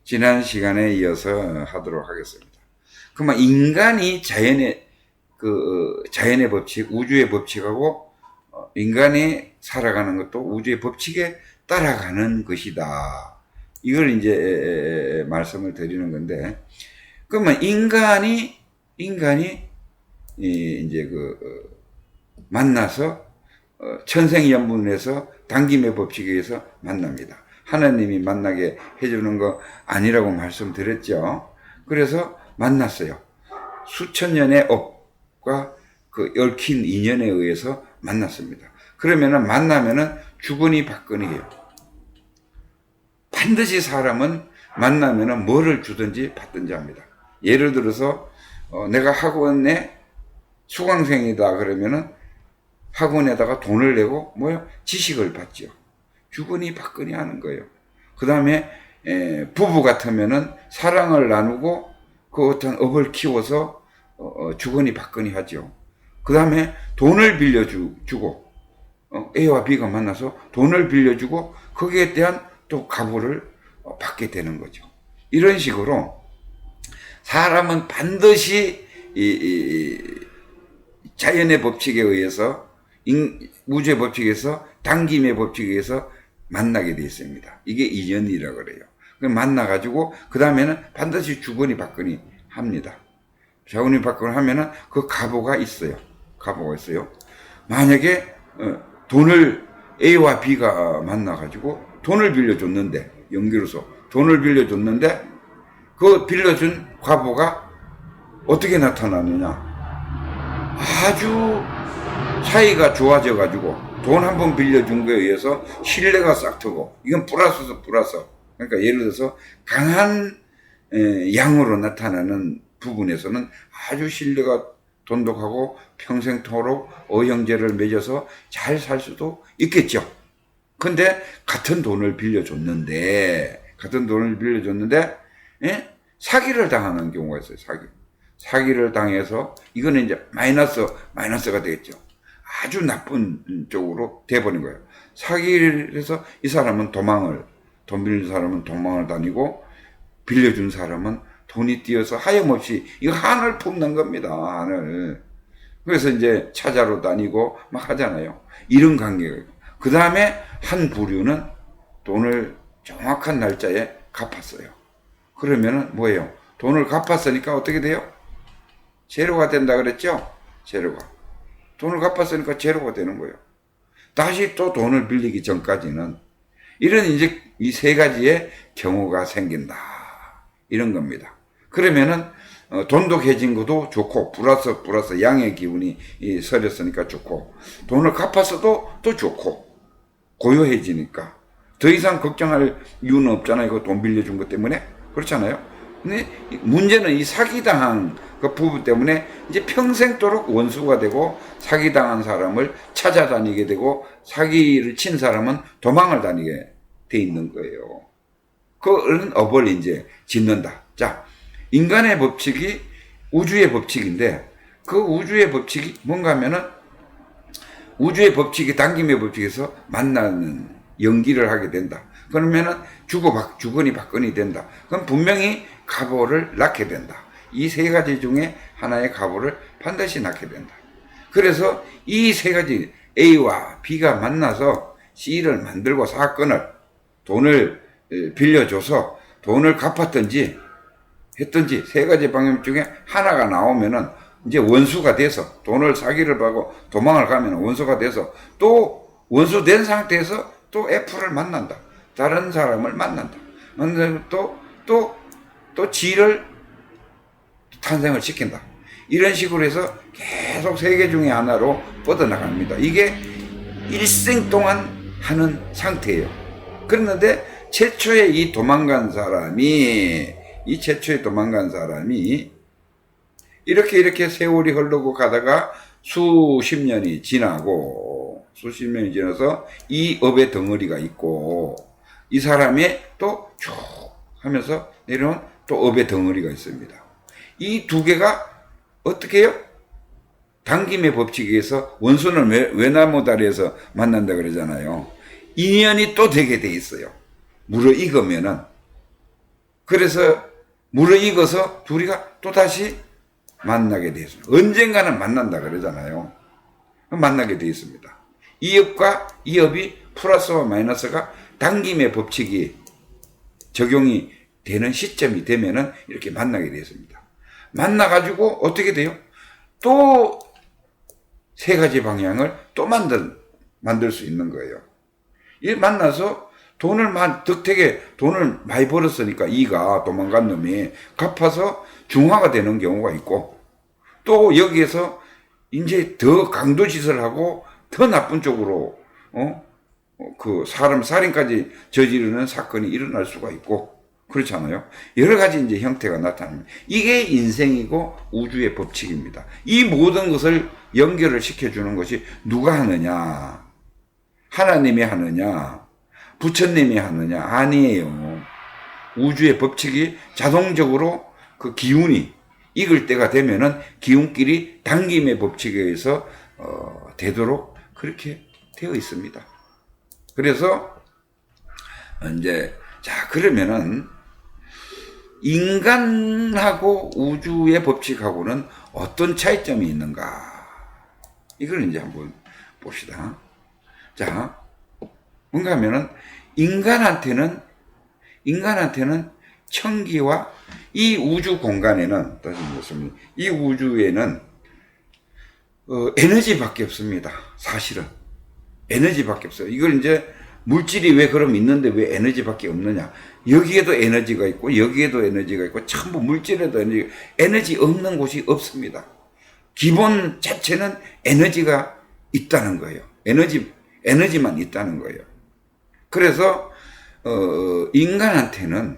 지난 시간에 이어서 하도록 하겠습니다. 그러면 인간이 자연의 법칙, 우주의 법칙하고 인간이 살아가는 것도 우주의 법칙에 따라가는 것이다. 이걸 이제 말씀을 드리는 건데, 그러면 인간이 이제 만나서 천생연분에서 당김의 법칙에 의해서 만납니다. 하나님이 만나게 해주는 거 아니라고 말씀드렸죠. 그래서 만났어요. 수천 년의 업과 그 얽힌 인연에 의해서 만났습니다. 그러면은 만나면은 주거니 받거니해요. 반드시 사람은 만나면은 뭐를 주든지 받든지 합니다. 예를 들어서 내가 학원에 수강생이다 그러면은 학원에다가 돈을 내고 지식을 받죠. 주거니 받거니 하는 거예요. 그 다음에 부부 같으면은 사랑을 나누고 그 어떤 업을 키워서 주거니 받거니 하죠. 그 다음에 돈을 빌려주고 A와 B가 만나서 돈을 빌려주고 거기에 대한 또 가보를 받게 되는 거죠. 이런 식으로 사람은 반드시 자연의 법칙에 의해서 우주의 법칙에서 당김의 법칙에 의해서 만나게 되어 있습니다. 이게 인연이라고 그래요. 만나가지고 그 다음에는 반드시 주거니 받거니 합니다. 주거니 받거니 하면은 그 가보가 있어요. 만약에 돈을 A와 B가 만나가지고 돈을 빌려줬는데, 연기로서 돈을 빌려줬는데 그 빌려준 과보가 어떻게 나타나느냐, 아주 사이가 좋아져가지고 돈 한 번 빌려준 거에 의해서 신뢰가 싹 트고, 이건 플러스서 플러스. 그러니까 예를 들어서 강한 양으로 나타나는 부분에서는 아주 신뢰가 돈독하고 평생토록 어형제를 맺어서 잘 살 수도 있겠죠. 근데 같은 돈을 빌려줬는데 사기를 당하는 경우가 있어요. 사기를 당해서 이거는 이제 마이너스가 되겠죠. 아주 나쁜 쪽으로 돼버린 거예요. 사기를 해서 이 사람은 돈 빌린 사람은 도망을 다니고, 빌려준 사람은 돈이 뛰어서 하염없이 이거 한을 품는 겁니다. 한을. 그래서 이제 찾아러 다니고 막 하잖아요. 이런 관계가. 그 다음에 한 부류는 돈을 정확한 날짜에 갚았어요. 그러면은 뭐예요? 돈을 갚았으니까 어떻게 돼요? 제로가 된다 그랬죠? 돈을 갚았으니까 제로가 되는 거예요. 다시 또 돈을 빌리기 전까지는 이런 이제 이 세 가지의 경우가 생긴다. 이런 겁니다. 그러면은 돈독해진 것도 좋고, 플러스 양의 기운이 서렸으니까 좋고, 돈을 갚았어도 또 좋고, 고요해지니까 더 이상 걱정할 이유는 없잖아요. 그 돈 빌려준 것 때문에. 그렇잖아요. 근데 문제는 이 사기당한 그 부분 때문에 이제 평생도록 원수가 되고, 사기당한 사람을 찾아다니게 되고, 사기를 친 사람은 도망을 다니게 돼 있는 거예요. 그런 업을 이제 짓는다. 자, 인간의 법칙이 우주의 법칙인데, 그 우주의 법칙이 뭔가 하면은 우주의 법칙이 당김의 법칙에서 만나는 연기를 하게 된다. 그러면은 주거니 받거니 된다. 그럼 분명히 가보를 낳게 된다. 이 세 가지 중에 하나의 가보를 반드시 낳게 된다. 그래서 이 세 가지 A와 B가 만나서 C를 만들고 사건을, 돈을 빌려줘서 돈을 갚았든지 했든지 세 가지 방향 중에 하나가 나오면은 이제 원수가 돼서, 돈을 사기를 받고 도망을 가면 원수가 돼서 또 원수 된 상태에서 또 F를 만난다. 다른 사람을 만난다. 또 G를 탄생을 시킨다. 이런 식으로 해서 계속 세계 중에 하나로 뻗어나갑니다. 이게 일생 동안 하는 상태예요. 그런데 최초에 도망간 사람이 이렇게 세월이 흐르고 가다가 수십 년이 지나서 이 업의 덩어리가 있고, 이 사람이 또 쭉 하면서 내려온 또 업의 덩어리가 있습니다. 이 두 개가 어떻게 해요? 당김의 법칙에 의해서 원수는 외나무 다리에서 만난다 그러잖아요. 인연이 또 되게 돼 있어요. 무려 익으면은 그래서 무르익어서 둘이가 또다시 만나게 되어 있습니다. 언젠가는 만난다 그러잖아요. 만나게 되어 있습니다. 이업과 이업이 플러스와 마이너스가 당김의 법칙이 적용이 되는 시점이 되면은 이렇게 만나게 되어 있습니다. 만나가지고 어떻게 돼요? 또 세 가지 방향을 또 만들 수 있는 거예요. 이 만나서 덕택에 돈을 많이 벌었으니까 이가 도망간 놈이 갚아서 중화가 되는 경우가 있고, 또 여기에서 이제 더 강도 짓을 하고 더 나쁜 쪽으로 그 사람 살인까지 저지르는 사건이 일어날 수가 있고, 그렇잖아요. 여러 가지 이제 형태가 나타납니다. 이게 인생이고 우주의 법칙입니다. 이 모든 것을 연결을 시켜주는 것이 누가 하느냐? 하나님이 하느냐? 부처님이 하느냐? 아니에요. 우주의 법칙이 자동적으로 그 기운이 익을 때가 되면은 기운끼리 당김의 법칙에 의해서 되도록 그렇게 되어 있습니다. 그래서 이제 자 그러면은 인간하고 우주의 법칙하고는 어떤 차이점이 있는가? 이걸 이제 한번 봅시다. 자, 뭔가 하면은 인간한테는 천기와 이 우주 공간에는, 다시 말씀드립니다. 이 우주에는 에너지밖에 없습니다. 사실은 에너지밖에 없어요. 이걸 이제 물질이 왜 그럼 있는데 왜 에너지밖에 없느냐? 여기에도 에너지가 있고 여기에도 에너지가 있고 전부 물질에도 에너지 없는 곳이 없습니다. 기본 자체는 에너지가 있다는 거예요. 에너지만 있다는 거예요. 그래서 인간한테는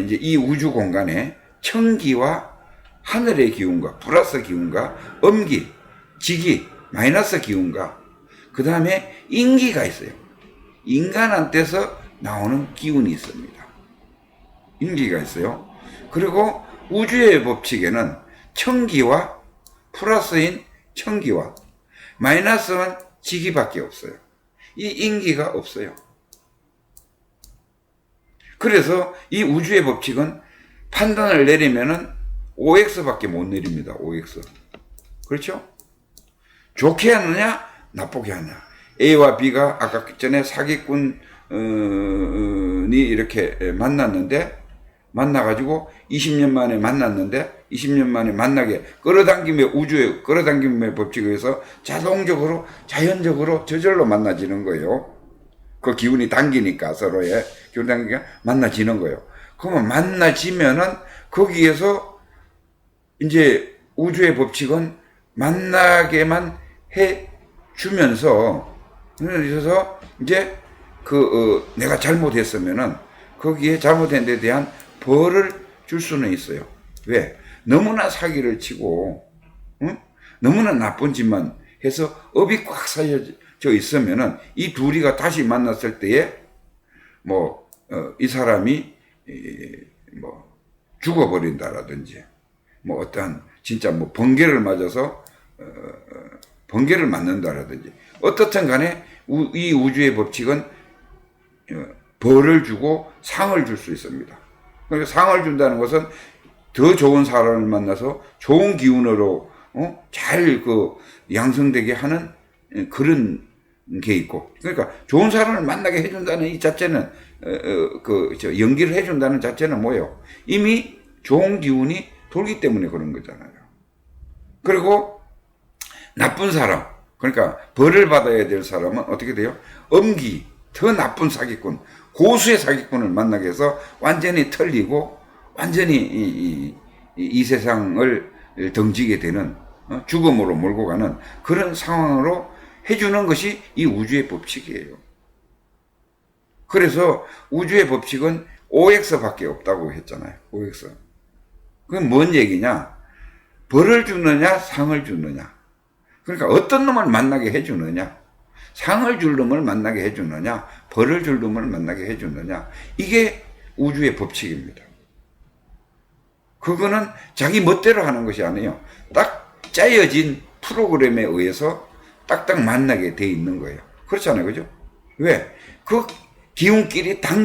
이제 이 우주 공간에 천기와 하늘의 기운과 플러스 기운과 음기, 지기, 마이너스 기운과 그 다음에 인기가 있어요. 인간한테서 나오는 기운이 있습니다. 인기가 있어요. 그리고 우주의 법칙에는 천기와 플러스인 천기와 마이너스는 지기밖에 없어요. 이 인기가 없어요. 그래서 이 우주의 법칙은 판단을 내리면은 OX밖에 못 내립니다. OX. 그렇죠? 좋게 하느냐, 나쁘게 하느냐. A와 B가 아까 전에 사기꾼이 이렇게 만나가지고 20년 만에 만났는데 20년 만에 만나게 우주의 끌어당김의 법칙에 의해서 자연적으로 저절로 만나지는 거예요. 그 기운이 당기니까 서로의 기운 당기니까 만나지는 거예요. 그러면 만나지면은 거기에서 이제 우주의 법칙은 만나게만 해 주면서 그래서 이제 내가 잘못했으면은 거기에 잘못한 데 대한 벌을 줄 수는 있어요. 왜? 너무나 사기를 치고 너무나 나쁜 짓만 해서 업이 꽉 쌓여져 있으면은 이 둘이가 다시 만났을 때에 이 사람이 죽어버린다라든지 어떠한 진짜 번개를 맞아서 번개를 맞는다라든지 어떻든 간에 이 우주의 법칙은 벌을 주고 상을 줄 수 있습니다. 그러니까 상을 준다는 것은 더 좋은 사람을 만나서 좋은 기운으로 잘 양성되게 하는 그런 게 있고, 그러니까 좋은 사람을 만나게 해준다는 이 자체는 연기를 해준다는 자체는 뭐예요? 이미 좋은 기운이 돌기 때문에 그런 거잖아요. 그리고 나쁜 사람, 그러니까 벌을 받아야 될 사람은 어떻게 돼요? 엄기, 더 나쁜 사기꾼, 고수의 사기꾼을 만나게 해서 완전히 털리고 완전히 이 세상을 덩지게 되는 죽음으로 몰고 가는 그런 상황으로 해주는 것이 이 우주의 법칙이에요. 그래서 우주의 법칙은 OX밖에 없다고 했잖아요. OX. 그건 뭔 얘기냐? 벌을 주느냐, 상을 주느냐. 그러니까 어떤 놈을 만나게 해주느냐, 상을 줄 놈을 만나게 해주느냐, 벌을 줄 놈을 만나게 해주느냐. 이게 우주의 법칙입니다. 그거는 자기 멋대로 하는 것이 아니에요. 딱 짜여진 프로그램에 의해서 딱딱 만나게 돼 있는 거예요. 그렇잖아요. 그죠? 왜? 그 기운끼리